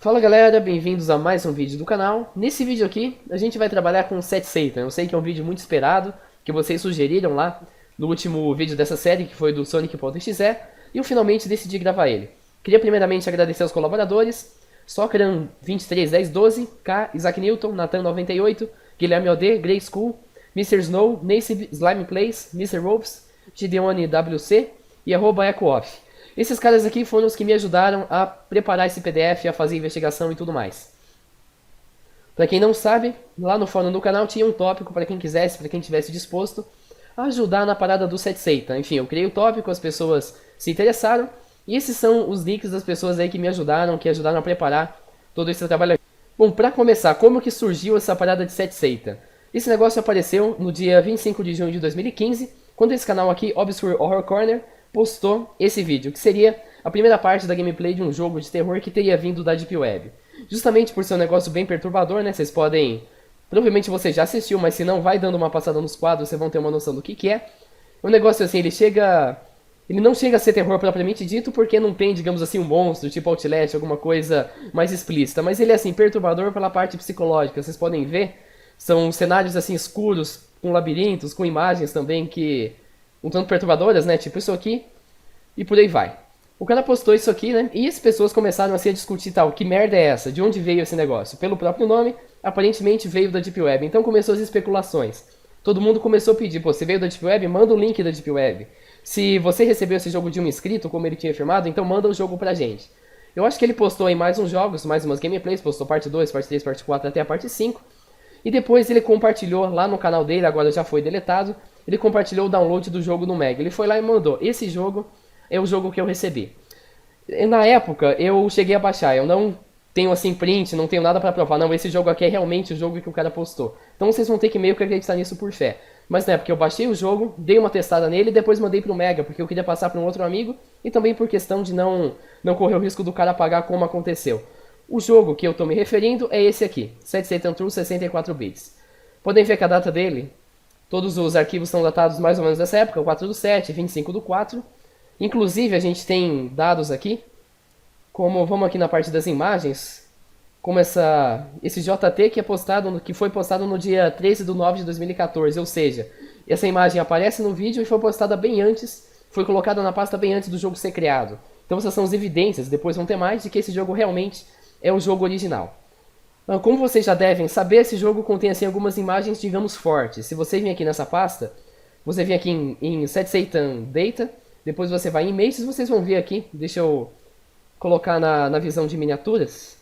Fala galera, bem-vindos a mais um vídeo do canal. Nesse vídeo aqui, a gente vai trabalhar com Set Satan. Eu sei que é um vídeo muito esperado, que vocês sugeriram lá no último vídeo dessa série, que foi do Sonic.exe, e eu finalmente decidi gravar ele. Queria primeiramente agradecer aos colaboradores, Socran 231012, K, Isaac Newton, Nathan 98, Guilherme OD, Grey School, Mr. Snow, Nace Slime Plays, Mr. Ropes, Gideone WC e @EcoOff. Esses caras aqui foram os que me ajudaram a preparar esse PDF, a fazer investigação e tudo mais. Para quem não sabe, lá no fórum do canal tinha um tópico para quem quisesse, para quem tivesse disposto a ajudar na parada do Set Satan. Enfim, eu criei o tópico, as pessoas se interessaram, e esses são os links das pessoas aí que me ajudaram, que ajudaram a preparar todo esse trabalho aqui. Bom, para começar, como que surgiu essa parada de Set Satan? Esse negócio apareceu no dia 25 de junho de 2015, quando esse canal aqui, Obscure Horror Corner, postou esse vídeo, que seria a primeira parte da gameplay de um jogo de terror que teria vindo da Deep Web. Justamente por ser um negócio bem perturbador, né? Vocês podem... Provavelmente você já assistiu, mas se não, vai dando uma passada nos quadros, vocês vão ter uma noção do que é. O negócio assim, ele não chega a ser terror propriamente dito, porque não tem, digamos assim, um monstro, tipo Outlast, alguma coisa mais explícita. Mas ele é, assim, perturbador pela parte psicológica. Vocês podem ver, são cenários, assim, escuros, com labirintos, com imagens também que... um tanto perturbadoras, né? Tipo isso aqui, e por aí vai. O cara postou isso aqui, né? E as pessoas começaram assim, a discutir tal, que merda é essa? De onde veio esse negócio? Pelo próprio nome, aparentemente veio da Deep Web. Então começou as especulações. Todo mundo começou a pedir, pô, você veio da Deep Web? Manda o link da Deep Web. Se você recebeu esse jogo de um inscrito, como ele tinha afirmado, então manda o jogo pra gente. Eu acho que ele postou aí mais uns jogos, mais umas gameplays, postou parte 2, parte 3, parte 4, até a parte 5. E depois ele compartilhou lá no canal dele, agora já foi deletado, ele compartilhou o download do jogo no Mega. Ele foi lá e mandou, esse jogo é o jogo que eu recebi. Na época, eu cheguei a baixar, eu não tenho assim print, não tenho nada pra provar, não, esse jogo aqui é realmente o jogo que o cara postou. Então vocês vão ter que meio que acreditar nisso por fé. Mas na época eu baixei o jogo, dei uma testada nele e depois mandei pro Mega, porque eu queria passar para um outro amigo e também por questão de não correr o risco do cara pagar como aconteceu. O jogo que eu estou me referindo é esse aqui, Set Satan True 64 bits. Podem ver que a data dele, todos os arquivos são datados mais ou menos dessa época, 4/7, 25/4. Inclusive a gente tem dados aqui, como vamos aqui na parte das imagens, como esse JT que foi postado no dia 13/9 de 2014, ou seja, essa imagem aparece no vídeo e foi postada bem antes, foi colocada na pasta bem antes do jogo ser criado. Então essas são as evidências, depois vão ter mais, de que esse jogo realmente é o jogo original. Como vocês já devem saber, esse jogo contém assim, algumas imagens, digamos, fortes. Se você vir aqui nessa pasta, você vem aqui em Set Satan Data, depois você vai em Images, vocês vão ver aqui, deixa eu colocar na visão de miniaturas.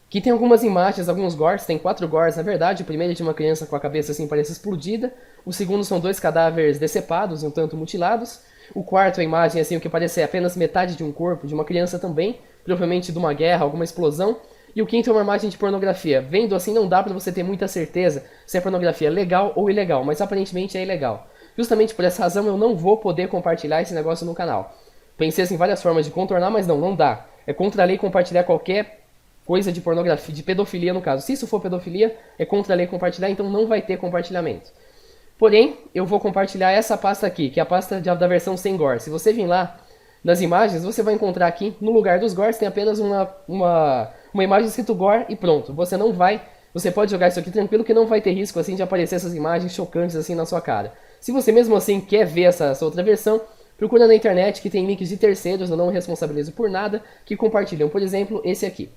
Aqui tem algumas imagens, alguns gores, tem 4 gores na verdade. O primeiro é de uma criança com a cabeça assim, parece explodida. O segundo são 2 cadáveres decepados, um tanto mutilados. O quarto é a imagem assim, o que parece apenas metade de um corpo, de uma criança também, provavelmente de uma guerra, alguma explosão. E o quinto é uma imagem de pornografia. Vendo assim não dá pra você ter muita certeza se é pornografia legal ou ilegal, mas aparentemente é ilegal. Justamente por essa razão eu não vou poder compartilhar esse negócio no canal. Pensei assim, em várias formas de contornar, mas não dá. É contra a lei compartilhar qualquer coisa de pornografia, de pedofilia no caso. Se isso for pedofilia, é contra a lei compartilhar, então não vai ter compartilhamento. Porém, eu vou compartilhar essa pasta aqui, que é a pasta da versão sem gore. Se você vir lá nas imagens, você vai encontrar aqui, no lugar dos gores, tem apenas uma imagem escrito gore e pronto. Você pode jogar isso aqui tranquilo que não vai ter risco assim de aparecer essas imagens chocantes assim na sua cara. Se você mesmo assim quer ver essa outra versão, procura na internet que tem links de terceiros, eu não me responsabilizo por nada, que compartilham, por exemplo, esse aqui.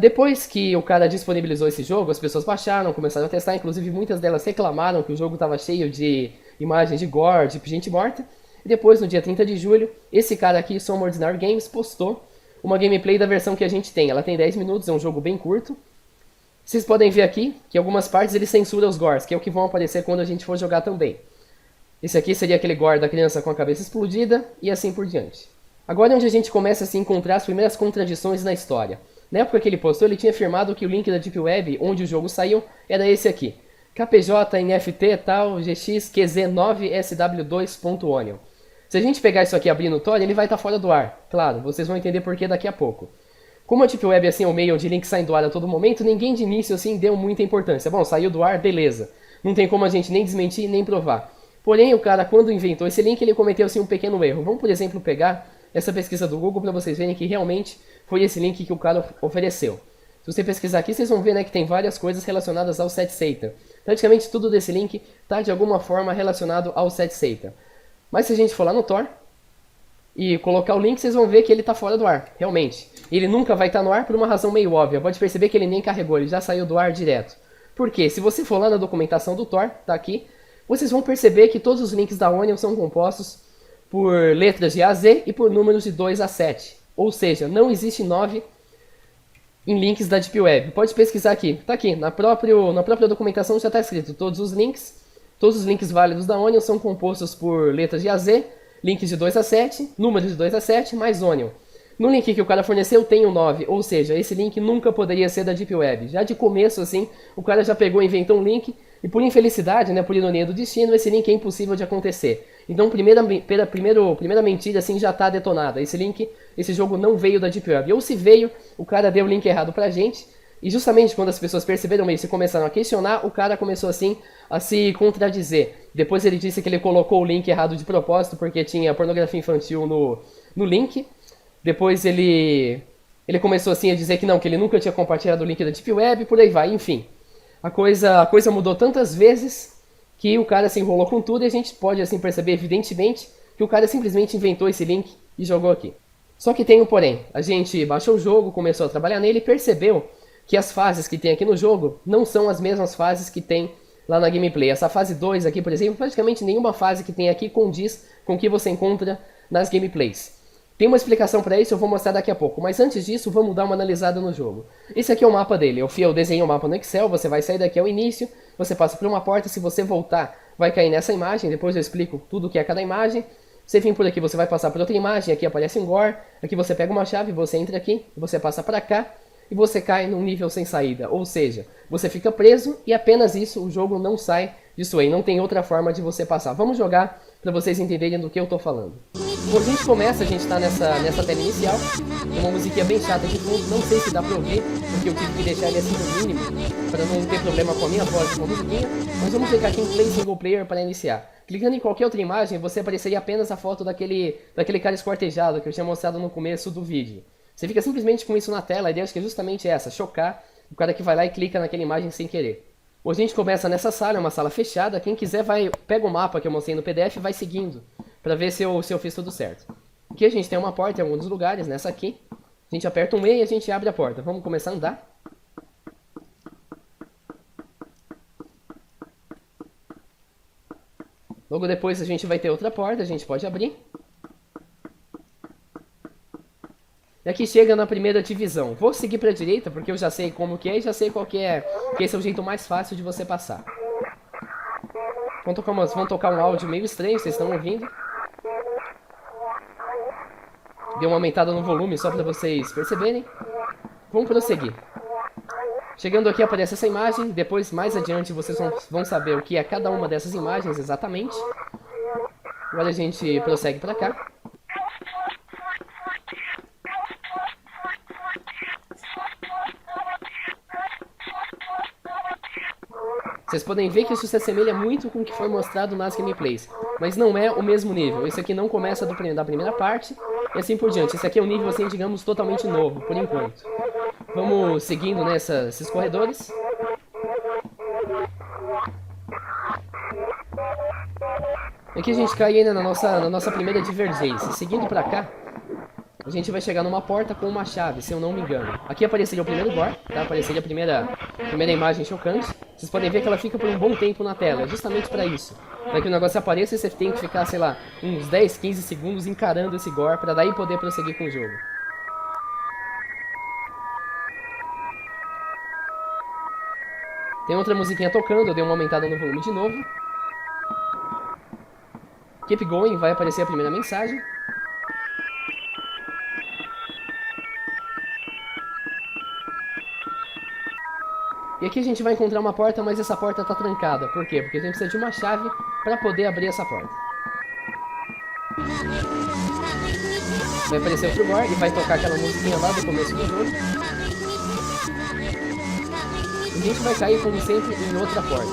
Depois que o cara disponibilizou esse jogo, as pessoas baixaram, começaram a testar, inclusive muitas delas reclamaram que o jogo estava cheio de imagens de gore, de gente morta. E depois, no dia 30 de julho, esse cara aqui, Some Ordinary Games, postou uma gameplay da versão que a gente tem. Ela tem 10 minutos, é um jogo bem curto. Vocês podem ver aqui que em algumas partes ele censura os gores, que é o que vão aparecer quando a gente for jogar também. Esse aqui seria aquele gore da criança com a cabeça explodida e assim por diante. Agora é onde a gente começa a se encontrar as primeiras contradições na história. Na época que ele postou, ele tinha afirmado que o link da Deep Web, onde o jogo saiu, era esse aqui. KPJ, NFT, tal, GX9SW2.onion. Se a gente pegar isso aqui e abrir no Tor, ele vai estar fora do ar. Claro, vocês vão entender por que daqui a pouco. Como a Deep Web assim, é o meio onde link sai do ar a todo momento, ninguém de início assim deu muita importância. Bom, saiu do ar, beleza. Não tem como a gente nem desmentir, nem provar. Porém, o cara, quando inventou esse link, ele cometeu assim, um pequeno erro. Vamos, por exemplo, pegar essa pesquisa do Google para vocês verem que realmente foi esse link que o cara ofereceu. Se você pesquisar aqui, vocês vão ver, né, que tem várias coisas relacionadas ao Set Satan. Praticamente tudo desse link está de alguma forma relacionado ao Set Satan. Mas se a gente for lá no Tor e colocar o link, vocês vão ver que ele está fora do ar, realmente. Ele nunca vai estar no ar por uma razão meio óbvia. Pode perceber que ele nem carregou, ele já saiu do ar direto. Por quê? Se você for lá na documentação do Tor, tá aqui, vocês vão perceber que todos os links da Onion são compostos por letras de A a Z e por números de 2 a 7. Ou seja, não existe 9 em links da Deep Web. Pode pesquisar aqui. Tá aqui, na própria documentação já está escrito todos os links válidos da Onion são compostos por letras de A a Z, links de 2 a 7, números de 2 a 7, mais Onion. No link que o cara forneceu tem o 9, ou seja, esse link nunca poderia ser da Deep Web. Já de começo, assim, o cara já pegou e inventou um link, e por infelicidade, né, por ironia do destino, esse link é impossível de acontecer. Então, primeira mentira, assim, já está detonada. Esse jogo não veio da Deep Web. Ou se veio, o cara deu o link errado pra gente, e justamente quando as pessoas perceberam isso e começaram a questionar, o cara começou, assim, a se contradizer. Depois ele disse que ele colocou o link errado de propósito, porque tinha pornografia infantil no link. Depois ele começou assim a dizer que não, que ele nunca tinha compartilhado o link da Deep Web, por aí vai, enfim. A coisa mudou tantas vezes que o cara se enrolou com tudo e a gente pode assim perceber evidentemente que o cara simplesmente inventou esse link e jogou aqui. Só que tem um porém, a gente baixou o jogo, começou a trabalhar nele e percebeu que as fases que tem aqui no jogo não são as mesmas fases que tem lá na gameplay. Essa fase 2 aqui, por exemplo, praticamente nenhuma fase que tem aqui condiz com o que você encontra nas gameplays. Tem uma explicação para isso, eu vou mostrar daqui a pouco, mas antes disso, vamos dar uma analisada no jogo. Esse aqui é o mapa dele, eu desenhei o mapa no Excel, você vai sair daqui ao início, você passa por uma porta, se você voltar, vai cair nessa imagem, depois eu explico tudo o que é cada imagem. Você vem por aqui, você vai passar por outra imagem, aqui aparece um gore, aqui você pega uma chave, você entra aqui, você passa para cá, e você cai num nível sem saída, ou seja, você fica preso e apenas isso, o jogo não sai disso aí, não tem outra forma de você passar. Vamos jogar para vocês entenderem do que eu tô falando. Bom, a gente começa, a gente tá nessa tela inicial, tem uma musiquinha bem chata de fundo, não sei se dá pra ouvir, porque eu tive que deixar ele assim no mínimo, para não ter problema com a minha voz com a musiquinha, mas vamos clicar aqui em Play Single Player para iniciar. Clicando em qualquer outra imagem, você apareceria apenas a foto daquele cara esquartejado que eu tinha mostrado no começo do vídeo. Você fica simplesmente com isso na tela, a ideia acho que é justamente essa, chocar o cara que vai lá e clica naquela imagem sem querer. Bom, a gente começa nessa sala, é uma sala fechada, quem quiser pega o mapa que eu mostrei no PDF e vai seguindo, para ver se eu fiz tudo certo. Aqui a gente tem uma porta em alguns lugares, nessa aqui, a gente aperta um E e a gente abre a porta. Vamos começar a andar. Logo depois a gente vai ter outra porta, a gente pode abrir. E aqui chega na primeira divisão. Vou seguir para a direita porque eu já sei como que é e já sei qual que é. Que esse é o jeito mais fácil de você passar. Vão tocar um áudio meio estranho, vocês estão ouvindo. Dei uma aumentada no volume só para vocês perceberem. Vamos prosseguir. Chegando aqui aparece essa imagem. Depois, mais adiante, vocês vão saber o que é cada uma dessas imagens exatamente. Agora a gente prossegue para cá. Vocês podem ver que isso se assemelha muito com o que foi mostrado nas gameplays, mas não é o mesmo nível. Esse aqui não começa da primeira parte e assim por diante. Esse aqui é um nível, assim, digamos, totalmente novo, por enquanto. Vamos seguindo nesses corredores. Aqui a gente cai ainda na nossa primeira divergência. Seguindo pra cá, a gente vai chegar numa porta com uma chave, se eu não me engano. Aqui apareceria o primeiro gore, tá? Apareceria a primeira imagem chocante. Vocês podem ver que ela fica por um bom tempo na tela, justamente pra isso. Para que o negócio apareça, você tem que ficar, sei lá, uns 10, 15 segundos encarando esse gore, pra daí poder prosseguir com o jogo. Tem outra musiquinha tocando, eu dei uma aumentada no volume de novo. Keep going, vai aparecer a primeira mensagem. E aqui a gente vai encontrar uma porta, mas essa porta está trancada. Por quê? Porque a gente precisa de uma chave para poder abrir essa porta. Vai aparecer outro gore e vai tocar aquela musiquinha lá do começo do jogo. E a gente vai cair, como sempre, em outra porta.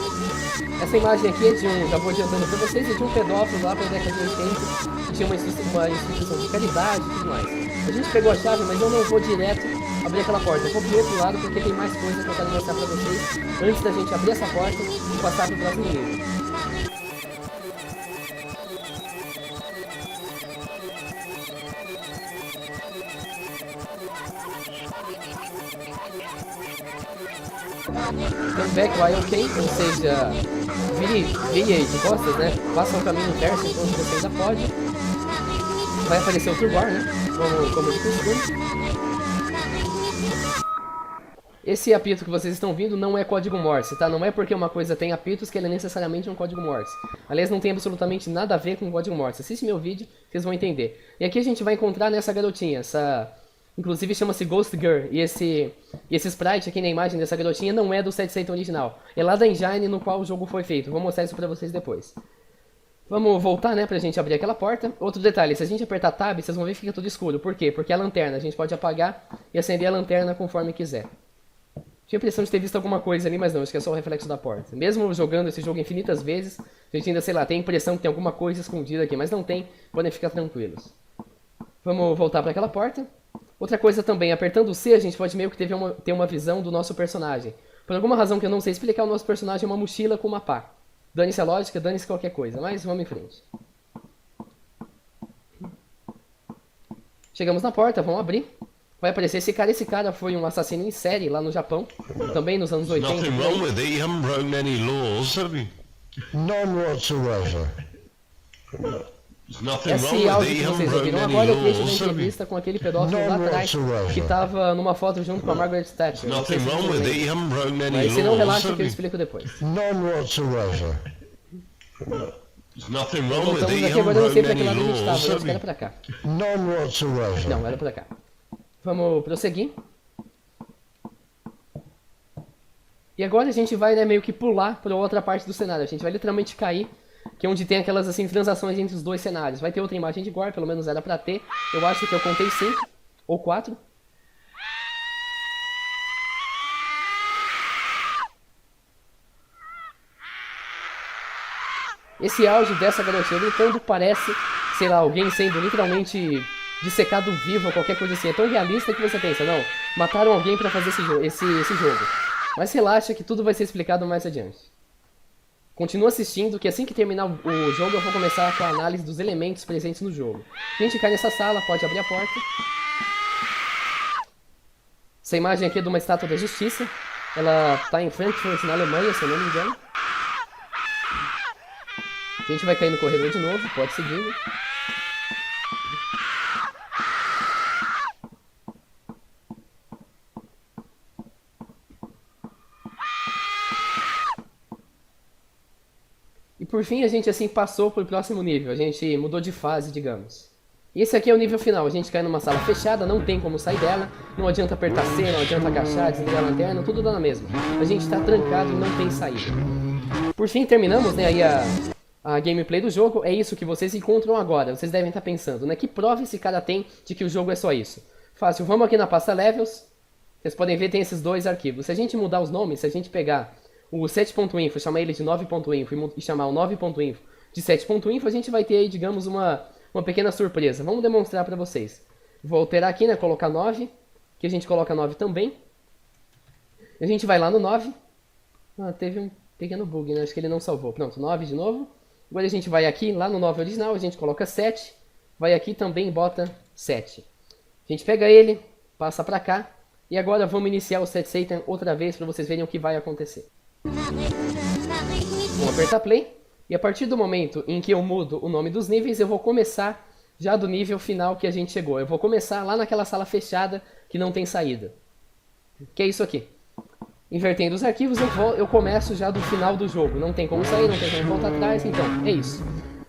Essa imagem aqui é de um, já vou adiantando pra vocês, é de um pedófilo lá pra década de 80, que tinha uma instituição de caridade e tudo mais. A gente pegou a chave, mas eu não vou direto abrir aquela porta. Eu vou pro outro lado porque tem mais coisas que eu quero mostrar pra vocês antes da gente abrir essa porta e passar pro próximo nível. Turn back while okay, ou seja, vire de costas, né? Faça o caminho inverso enquanto você ainda pode. Vai aparecer o Turbar, né? Como de costume. Esse apito que vocês estão vendo não é código Morse, tá? Não é porque uma coisa tem apitos que ele é necessariamente um código Morse. Aliás, não tem absolutamente nada a ver com código Morse. Assiste meu vídeo, vocês vão entender. E aqui a gente vai encontrar nessa garotinha, essa... Inclusive chama-se Ghost Girl, e esse sprite aqui na imagem dessa garotinha não é do Set Satan original. É lá da engine no qual o jogo foi feito. Vou mostrar isso pra vocês depois. Vamos voltar, né, pra gente abrir aquela porta. Outro detalhe, se a gente apertar Tab, vocês vão ver que fica tudo escuro. Por quê? Porque é a lanterna, a gente pode apagar e acender a lanterna conforme quiser. Tinha a impressão de ter visto alguma coisa ali, mas não, acho que é só o reflexo da porta. Mesmo jogando esse jogo infinitas vezes, a gente ainda, sei lá, tem a impressão que tem alguma coisa escondida aqui, mas não tem, podem ficar tranquilos. Vamos voltar pra aquela porta. Outra coisa também, apertando o C, a gente pode meio que ter uma visão do nosso personagem. Por alguma razão que eu não sei explicar, o nosso personagem é uma mochila com uma pá. Dane-se a lógica, dane-se qualquer coisa, mas vamos em frente. Chegamos na porta, vamos abrir. Vai aparecer esse cara foi um assassino em série lá no Japão, também nos anos 80. Nothing wrong with it, you haven't broken any laws, have you? None whatsoever. Esse áudio que vocês ouviram agora é o trecho da entrevista com aquele pedófilo lá atrás que estava numa foto junto com a Margaret Thatcher. Não sei se vocês lembram. Mas se não, relaxa que eu explico depois. Voltamos aqui, agora eu não sei pra que lado a gente estava, eu acho que era pra cá. Não, era pra cá. Vamos prosseguir. E agora a gente vai, né, meio que pular para outra parte do cenário. A gente vai literalmente cair, que é onde tem aquelas assim transações entre os dois cenários. Vai ter outra imagem de gore, pelo menos era pra ter. Eu acho que eu contei 5 ou 4. Esse áudio dessa garotinha gritando parece, sei lá, alguém sendo literalmente dissecado vivo ou qualquer coisa assim. É tão realista que você pensa, não, mataram alguém pra fazer esse jogo. Mas relaxa que tudo vai ser explicado mais adiante. Continua assistindo, que assim que terminar o jogo eu vou começar com a análise dos elementos presentes no jogo. A gente cai nessa sala, pode abrir a porta. Essa imagem aqui é de uma estátua da justiça. Ela está em Frankfurt, na Alemanha, se eu não me engano. A gente vai cair no corredor de novo, pode seguir. E por fim a gente assim passou para o próximo nível, a gente mudou de fase, digamos. E esse aqui é o nível final, a gente cai numa sala fechada, não tem como sair dela, não adianta apertar C, não adianta agachar, desligar a lanterna, tudo dá na mesma. A gente está trancado e não tem saída. Por fim terminamos, né, aí a gameplay do jogo, é isso que vocês encontram agora. Vocês devem estar pensando, né, que prova esse cara tem de que o jogo é só isso? Fácil, vamos aqui na pasta Levels, vocês podem ver tem esses dois arquivos. Se a gente mudar os nomes, se a gente pegar o 7.info, chamar ele de 9.info e chamar o 9.info de 7.info, a gente vai ter aí, digamos, uma pequena surpresa. Vamos demonstrar para vocês. Vou alterar aqui, né, colocar 9, que a gente coloca 9 também. A gente vai lá no 9. Ah, teve um pequeno bug, né, acho que ele não salvou. Pronto, 9 de novo. Agora a gente vai aqui, lá no 9 original, a gente coloca 7. Vai aqui também e bota 7. A gente pega ele, passa para cá. E agora vamos iniciar o Set Satan outra vez para vocês verem o que vai acontecer. Vou apertar play, e a partir do momento em que eu mudo o nome dos níveis, eu vou começar já do nível final que a gente chegou. Eu vou começar lá naquela sala fechada que não tem saída. Que é isso aqui. Invertendo os arquivos, eu começo já do final do jogo. Não tem como sair, não tem como voltar atrás, então é isso.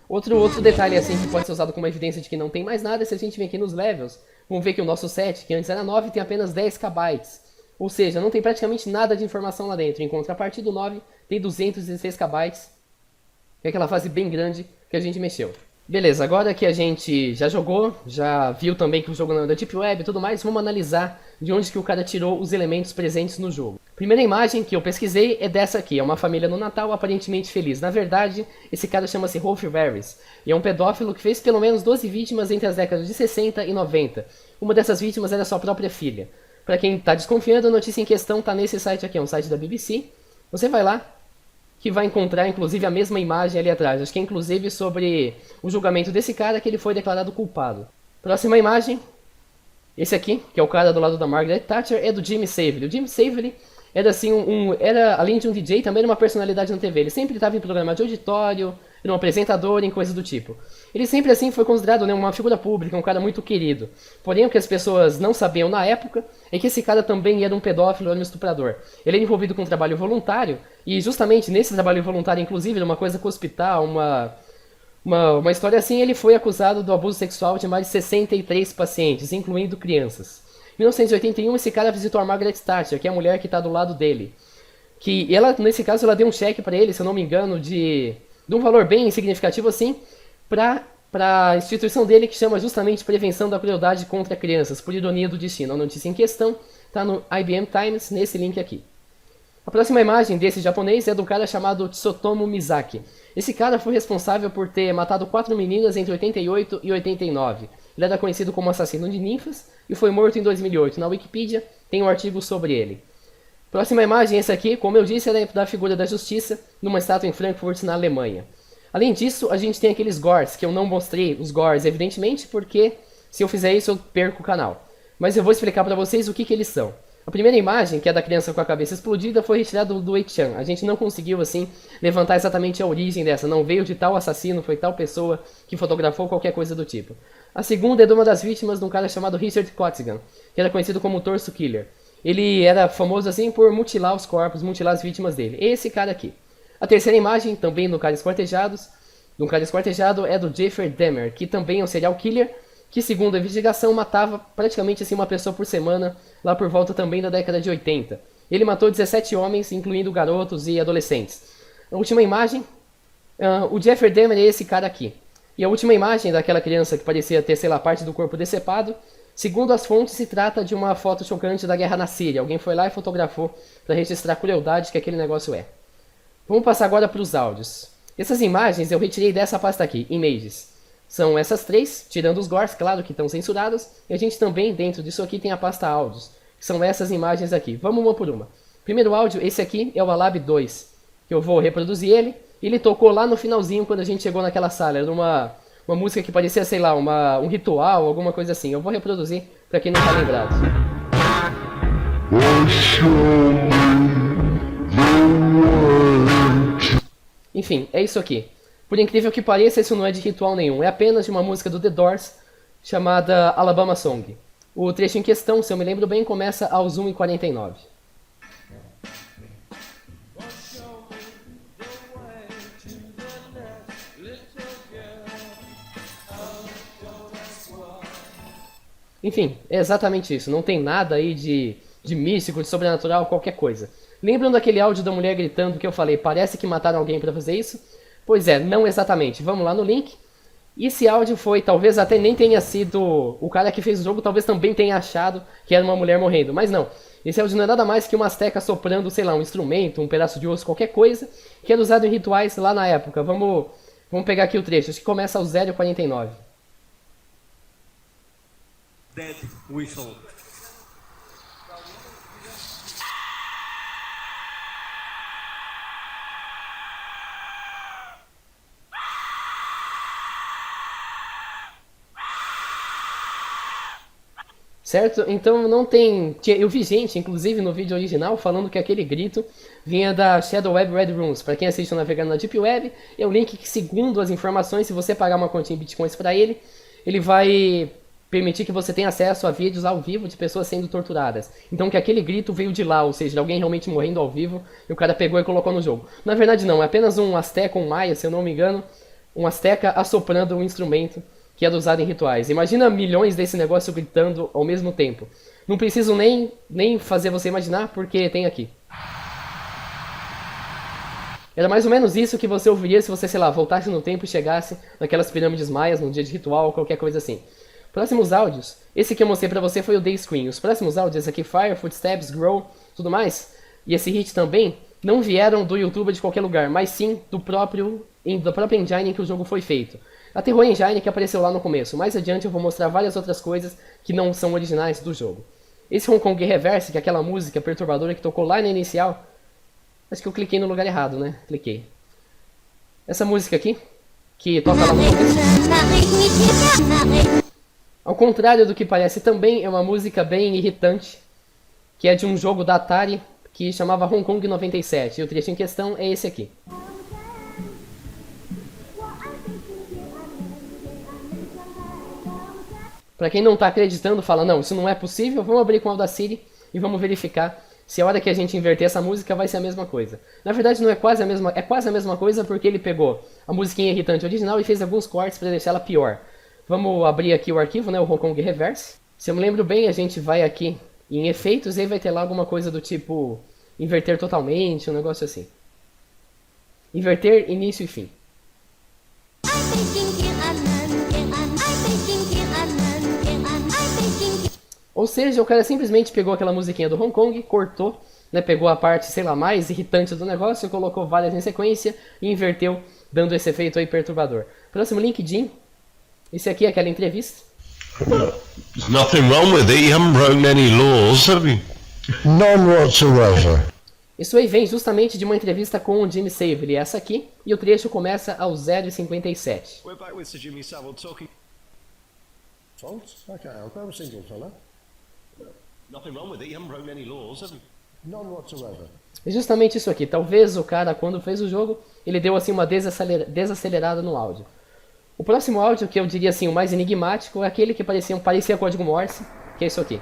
Outro detalhe assim que pode ser usado como evidência de que não tem mais nada, se a gente vir aqui nos levels, vamos ver que o nosso set, que antes era 9, tem apenas 10 KB. Ou seja, não tem praticamente nada de informação lá dentro. Em contrapartida do 9, tem 216 KB. É aquela fase bem grande que a gente mexeu. Beleza, agora que a gente já jogou, já viu também que o jogo não é da Deep Web e tudo mais, vamos analisar de onde que o cara tirou os elementos presentes no jogo. Primeira imagem que eu pesquisei é dessa aqui, é uma família no Natal aparentemente feliz. Na verdade, esse cara chama-se Rolf Harris, e é um pedófilo que fez pelo menos 12 vítimas entre as décadas de 60 e 90. Uma dessas vítimas era sua própria filha. Para quem está desconfiando, a notícia em questão está nesse site aqui, é um site da BBC. Você vai lá, que vai encontrar inclusive a mesma imagem ali atrás. Acho que é inclusive sobre o julgamento desse cara que ele foi declarado culpado. Próxima imagem, esse aqui, que é o cara do lado da Margaret Thatcher, é do Jimmy Savile. O Jimmy Savile era assim, era, além de um DJ, também era uma personalidade na TV. Ele sempre estava em programa de auditório, era um apresentador, em coisas do tipo. Ele sempre assim foi considerado, né, uma figura pública, um cara muito querido. Porém, o que as pessoas não sabiam na época é que esse cara também era um pedófilo, era um estuprador. Ele era envolvido com trabalho voluntário, e justamente nesse trabalho voluntário, inclusive, era uma coisa com o hospital, uma história assim, ele foi acusado do abuso sexual de mais de 63 pacientes, incluindo crianças. Em 1981, esse cara visitou a Margaret Thatcher, que é a mulher que está do lado dele. Que ela, nesse caso, ela deu um cheque para ele, se eu não me engano, de um valor bem significativo assim, para a instituição dele que chama justamente Prevenção da Crueldade contra Crianças, por ironia do destino. A notícia em questão está no IBM Times, nesse link aqui. A próxima imagem desse japonês é do cara chamado Tsutomu Mizaki. Esse cara foi responsável por ter matado 4 meninas entre 88 e 89. Ele era conhecido como assassino de ninfas e foi morto em 2008. Na Wikipedia tem um artigo sobre ele. Próxima imagem, essa aqui, como eu disse, é da figura da justiça numa estátua em Frankfurt, na Alemanha. Além disso, a gente tem aqueles gores, que eu não mostrei os gores, evidentemente, porque se eu fizer isso eu perco o canal. Mas eu vou explicar para vocês o que eles são. A primeira imagem, que é da criança com a cabeça explodida, foi retirada do 8chan. A gente não conseguiu, assim, levantar exatamente a origem dessa. Não veio de tal assassino, foi tal pessoa que fotografou qualquer coisa do tipo. A segunda é de uma das vítimas de um cara chamado Richard Kotzigan, que era conhecido como Torso Killer. Ele era famoso, assim, por mutilar os corpos, mutilar as vítimas dele. Esse cara aqui. A terceira imagem, também de um cara esquartejado, é do Jeffrey Dahmer, que também é um serial killer, que segundo a investigação matava praticamente assim uma pessoa por semana, lá por volta também da década de 80. Ele matou 17 homens, incluindo garotos e adolescentes. A última imagem, o Jeffrey Dahmer é esse cara aqui. E a última imagem daquela criança que parecia ter, sei lá, parte do corpo decepado, segundo as fontes, se trata de uma foto chocante da guerra na Síria. Alguém foi lá e fotografou para registrar a crueldade que aquele negócio é. Vamos passar agora para os áudios. Essas imagens eu retirei dessa pasta aqui, Images. São essas três, tirando os gores, claro, que estão censurados. E a gente também, dentro disso aqui, tem a pasta áudios, que são essas imagens aqui. Vamos uma por uma. Primeiro áudio, esse aqui é o Alab 2, que eu vou reproduzir ele. Ele tocou lá no finalzinho, quando a gente chegou naquela sala. Era uma música que parecia, sei lá, um ritual, alguma coisa assim. Eu vou reproduzir para quem não está lembrado. Enfim, é isso aqui. Por incrível que pareça, isso não é de ritual nenhum. É apenas de uma música do The Doors, chamada Alabama Song. O trecho em questão, se eu me lembro bem, começa aos 1h49. Enfim, é exatamente isso. Não tem nada aí de místico, de sobrenatural, qualquer coisa. Lembram daquele áudio da mulher gritando que eu falei, parece que mataram alguém pra fazer isso? Pois é, não exatamente. Vamos lá no link. Esse áudio foi, talvez até nem tenha sido o cara que fez o jogo, talvez também tenha achado que era uma mulher morrendo. Mas não, esse áudio não é nada mais que uma asteca soprando, sei lá, um instrumento, um pedaço de osso, qualquer coisa, que era usado em rituais lá na época. Vamos pegar aqui o trecho, acho que começa aos 0h49. Dead whistle. Certo? Então não tem... Eu vi gente, inclusive no vídeo original, falando que aquele grito vinha da Shadow Web Red Rooms. Para quem assiste navegando na Deep Web, é o link que, segundo as informações, se você pagar uma continha em bitcoins para ele, ele vai permitir que você tenha acesso a vídeos ao vivo de pessoas sendo torturadas. Então que aquele grito veio de lá, ou seja, de alguém realmente morrendo ao vivo, e o cara pegou e colocou no jogo. Na verdade não, é apenas um azteca, um maia, se eu não me engano, um azteca assoprando um instrumento que era usado em rituais. Imagina milhões desse negócio gritando ao mesmo tempo. Não preciso nem fazer você imaginar, porque tem aqui. Era mais ou menos isso que você ouviria se você, sei lá, voltasse no tempo e chegasse naquelas pirâmides maias, num dia de ritual ou qualquer coisa assim. Próximos áudios. Esse que eu mostrei pra você foi o Day Screen. Os próximos áudios, esse aqui, Fire, Footsteps, Grow, tudo mais, e esse hit também não vieram do YouTube de qualquer lugar, mas sim da própria engine que o jogo foi feito. A Terror Engine que apareceu lá no começo. Mais adiante eu vou mostrar várias outras coisas que não são originais do jogo. Esse Hong Kong Reverse, que é aquela música perturbadora que tocou lá na inicial, acho que eu cliquei no lugar errado, né? Cliquei. Essa música aqui, que toca lá no começo, ao contrário do que parece, também é uma música bem irritante, que é de um jogo da Atari que chamava Hong Kong 97, e o trecho em questão é esse aqui. Pra quem não tá acreditando, fala, não, isso não é possível, vamos abrir com o Audacity e vamos verificar se a hora que a gente inverter essa música vai ser a mesma coisa. Na verdade não é quase a mesma, é quase a mesma coisa porque ele pegou a musiquinha irritante original e fez alguns cortes para deixar ela pior. Vamos abrir aqui o arquivo, né, o Hong Kong Reverse. Se eu me lembro bem, a gente vai aqui em efeitos e aí vai ter lá alguma coisa do tipo inverter totalmente, um negócio assim. Inverter início e fim. Ou seja, o cara simplesmente pegou aquela musiquinha do Hong Kong, cortou, né, pegou a parte, sei lá, mais irritante do negócio, colocou várias em sequência e inverteu, dando esse efeito aí perturbador. Próximo LinkedIn. Esse aqui é aquela entrevista. There's nothing wrong with it. You haven't broken any laws, have you? None whatsoever. Isso aí vem justamente de uma entrevista com o Jimmy Savile, essa aqui, e o trecho começa ao 0:57. We're back with Sir Jimmy Savile talking. Faults? I can't help. I'm a single fella. Nothing wrong with it. You haven't broken any laws, have you? None whatsoever. É justamente isso aqui. Talvez o cara, quando fez o jogo, ele deu assim uma desacelerada no áudio. O próximo áudio, que eu diria assim, o mais enigmático, é aquele que parecia código Morse, que é isso aqui.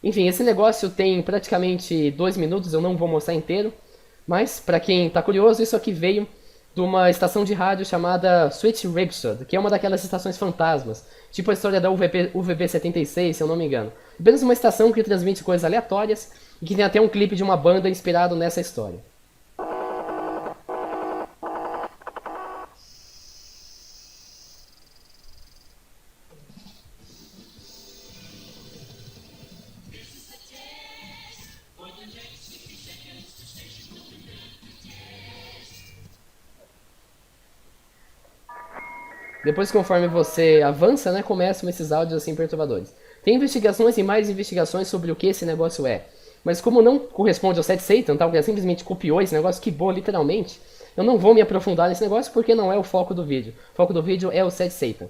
Enfim, esse negócio tem praticamente 2 minutos, eu não vou mostrar inteiro, mas para quem está curioso, isso aqui veio de uma estação de rádio chamada Sweet Rhapsody, que é uma daquelas estações fantasmas, tipo a história da UVB-76, se eu não me engano. Apenas uma estação que transmite coisas aleatórias e que tem até um clipe de uma banda inspirado nessa história. Depois, conforme você avança, né, começam esses áudios assim perturbadores. Tem investigações e mais investigações sobre o que esse negócio é. Mas como não corresponde ao Set Satan, tal, que simplesmente copiou esse negócio, quebrou literalmente, eu não vou me aprofundar nesse negócio porque não é o foco do vídeo. O foco do vídeo é o Set Satan.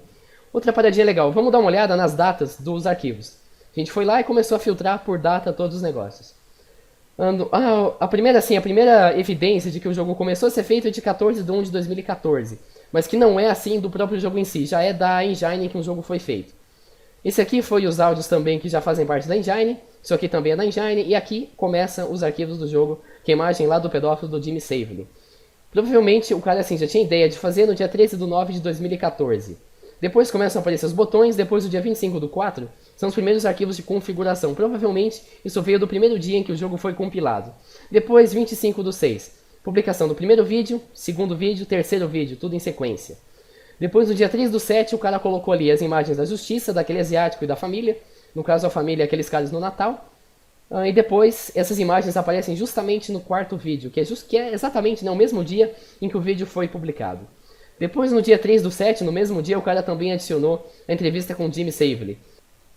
Outra paradinha legal, vamos dar uma olhada nas datas dos arquivos. A gente foi lá e começou a filtrar por data todos os negócios. A primeira evidência de que o jogo começou a ser feito é de 14/1 de 2014. Mas que não é assim do próprio jogo em si, já é da engine que o jogo foi feito. Esse aqui foi os áudios também que já fazem parte da engine, isso aqui também é da engine, e aqui começam os arquivos do jogo, que é a imagem lá do pedófilo do Jimmy Savile. Provavelmente o cara assim já tinha ideia de fazer no dia 13/9 de 2014. Depois começam a aparecer os botões, depois do dia 25/4 são os primeiros arquivos de configuração. Provavelmente isso veio do primeiro dia em que o jogo foi compilado. Depois 25/6. Publicação do primeiro vídeo, segundo vídeo, terceiro vídeo, tudo em sequência. Depois, no dia 3/7, o cara colocou ali as imagens da justiça, daquele asiático e da família. No caso, a família, aqueles caras no Natal. E depois, essas imagens aparecem justamente no quarto vídeo, que é exatamente no mesmo dia em que o vídeo foi publicado. Depois, no dia 3/7, no mesmo dia, o cara também adicionou a entrevista com Jimmy Savile.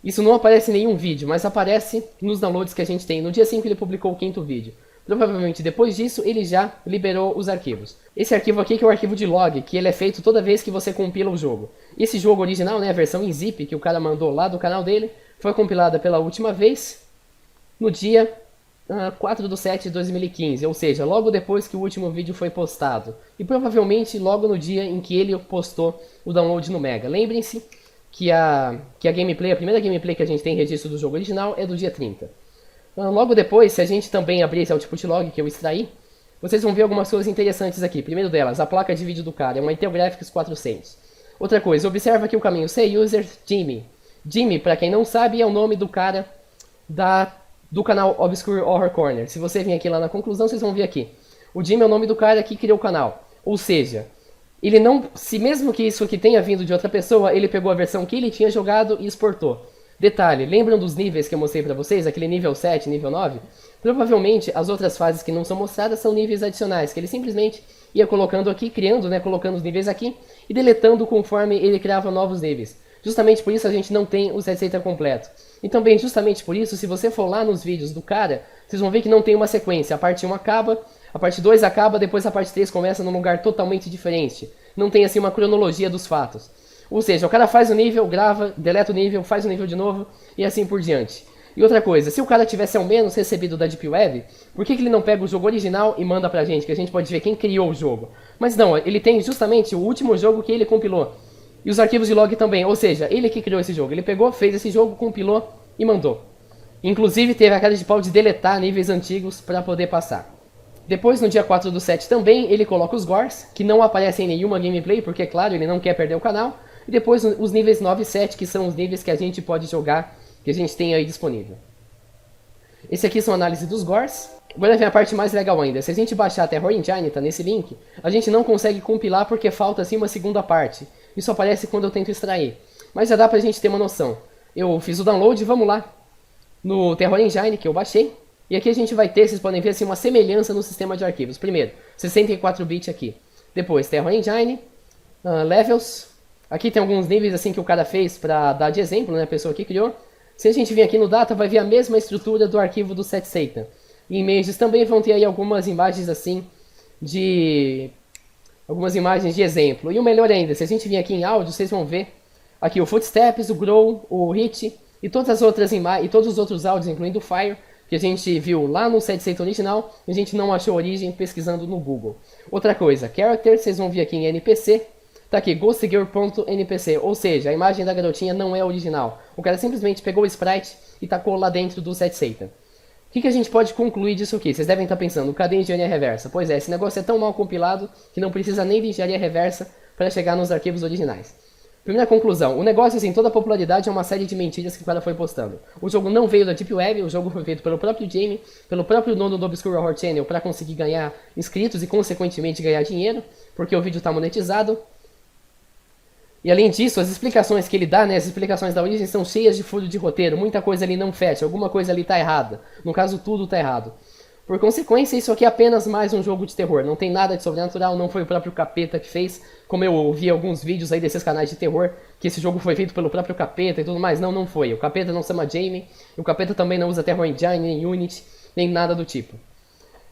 Isso não aparece em nenhum vídeo, mas aparece nos downloads que a gente tem. No dia 5 ele publicou o quinto vídeo. Provavelmente depois disso ele já liberou os arquivos. Esse arquivo aqui que é o arquivo de log, que ele é feito toda vez que você compila o jogo. Esse jogo original, né, a versão em zip que o cara mandou lá do canal dele, foi compilada pela última vez no dia 4/7 de 2015, ou seja, logo depois que o último vídeo foi postado. E provavelmente logo no dia em que ele postou o download no Mega. Lembrem-se que a gameplay, a primeira gameplay que a gente tem em registro do jogo original é do dia 30. Logo depois, se a gente também abrir esse output log que eu extraí, vocês vão ver algumas coisas interessantes aqui. Primeiro delas, a placa de vídeo do cara é uma Intel Graphics 400. Outra coisa, observa aqui o caminho Say User Jimmy. Jimmy, para quem não sabe, é o nome do cara do canal Obscure Horror Corner. Se você vir aqui lá na conclusão, vocês vão ver aqui. O Jimmy é o nome do cara que criou o canal. Ou seja, ele não, se mesmo que isso aqui tenha vindo de outra pessoa, ele pegou a versão que ele tinha jogado e exportou. Detalhe, lembram dos níveis que eu mostrei pra vocês? Aquele nível 7, nível 9? Provavelmente as outras fases que não são mostradas são níveis adicionais, que ele simplesmente ia colocando aqui, criando, né, colocando os níveis aqui e deletando conforme ele criava novos níveis. Justamente por isso a gente não tem o Set Satan completo. E também, justamente por isso, se você for lá nos vídeos do cara, vocês vão ver que não tem uma sequência. A parte 1 acaba, a parte 2 acaba, depois a parte 3 começa num lugar totalmente diferente. Não tem assim uma cronologia dos fatos. Ou seja, o cara faz o nível, grava, deleta o nível, faz o nível de novo e assim por diante. E outra coisa, se o cara tivesse ao menos recebido da Deep Web, por que ele não pega o jogo original e manda pra gente, que a gente pode ver quem criou o jogo? Mas não, ele tem justamente o último jogo que ele compilou. E os arquivos de log também, ou seja, ele que criou esse jogo. Ele pegou, fez esse jogo, compilou e mandou. Inclusive teve a cara de pau de deletar níveis antigos para poder passar. Depois, no dia 4 do 7 também, ele coloca os gores, que não aparecem em nenhuma gameplay, porque, claro, ele não quer perder o canal. E depois os níveis 9 e 7, que são os níveis que a gente pode jogar, que a gente tem aí disponível. Esse aqui são a análise dos gores. Agora vem a parte mais legal ainda. Se a gente baixar a Terror Engine, tá nesse link, a gente não consegue compilar porque falta assim uma segunda parte. Isso aparece quando eu tento extrair. Mas já dá pra gente ter uma noção. Eu fiz o download, vamos lá. No Terror Engine, que eu baixei. E aqui a gente vai ter, vocês podem ver assim, uma semelhança no sistema de arquivos. Primeiro, 64 bits aqui. Depois, Terror Engine, Levels. Aqui tem alguns níveis assim que o cara fez pra dar de exemplo, né? A pessoa que criou. Se a gente vir aqui no Data, vai ver a mesma estrutura do arquivo do Set Satan. E images também vão ter aí algumas imagens assim de... algumas imagens de exemplo. E o melhor ainda, se a gente vir aqui em áudio, vocês vão ver aqui o Footsteps, o Grow, o Hit e todas as outras imagens, e todos os outros áudios, incluindo o Fire, que a gente viu lá no Set Satan original, e a gente não achou origem pesquisando no Google. Outra coisa, Character, vocês vão ver aqui em NPC, tá aqui, GhostGirl.npc, ou seja, a imagem da garotinha não é original. O cara simplesmente pegou o sprite e tacou lá dentro do Set Satan. O que a gente pode concluir disso aqui? Vocês devem estar pensando, cadê a engenharia reversa? Pois é, esse negócio é tão mal compilado que não precisa nem de engenharia reversa para chegar nos arquivos originais. Primeira conclusão, o negócio, assim, toda a popularidade é uma série de mentiras que o cara foi postando. O jogo não veio da Deep Web, o jogo foi feito pelo próprio Jamie, pelo próprio dono do Obscure Horror Channel para conseguir ganhar inscritos e consequentemente ganhar dinheiro, porque o vídeo está monetizado. E além disso, as explicações que ele dá, né, as explicações da origem são cheias de furo de roteiro, muita coisa ali não fecha, alguma coisa ali tá errada. No caso, tudo tá errado. Por consequência, isso aqui é apenas mais um jogo de terror, não tem nada de sobrenatural, não foi o próprio Capeta que fez, como eu ouvi alguns vídeos aí desses canais de terror, que esse jogo foi feito pelo próprio Capeta e tudo mais. Não, não foi. O Capeta não se chama Jamie, o Capeta também não usa Terror Engine, nem Unity, nem nada do tipo.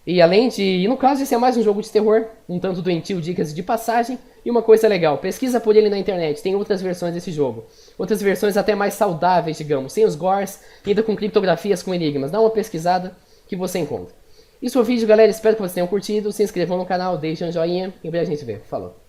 E além de... E no caso, esse é mais um jogo de terror, um tanto doentio, dicas de passagem. E uma coisa legal, pesquisa por ele na internet, tem outras versões desse jogo. Outras versões até mais saudáveis, digamos, sem os gores, ainda com criptografias, com enigmas. Dá uma pesquisada que você encontra. Isso foi o vídeo, galera. Espero que vocês tenham curtido. Se inscrevam no canal, deixem um joinha. Em breve a gente vê. Falou.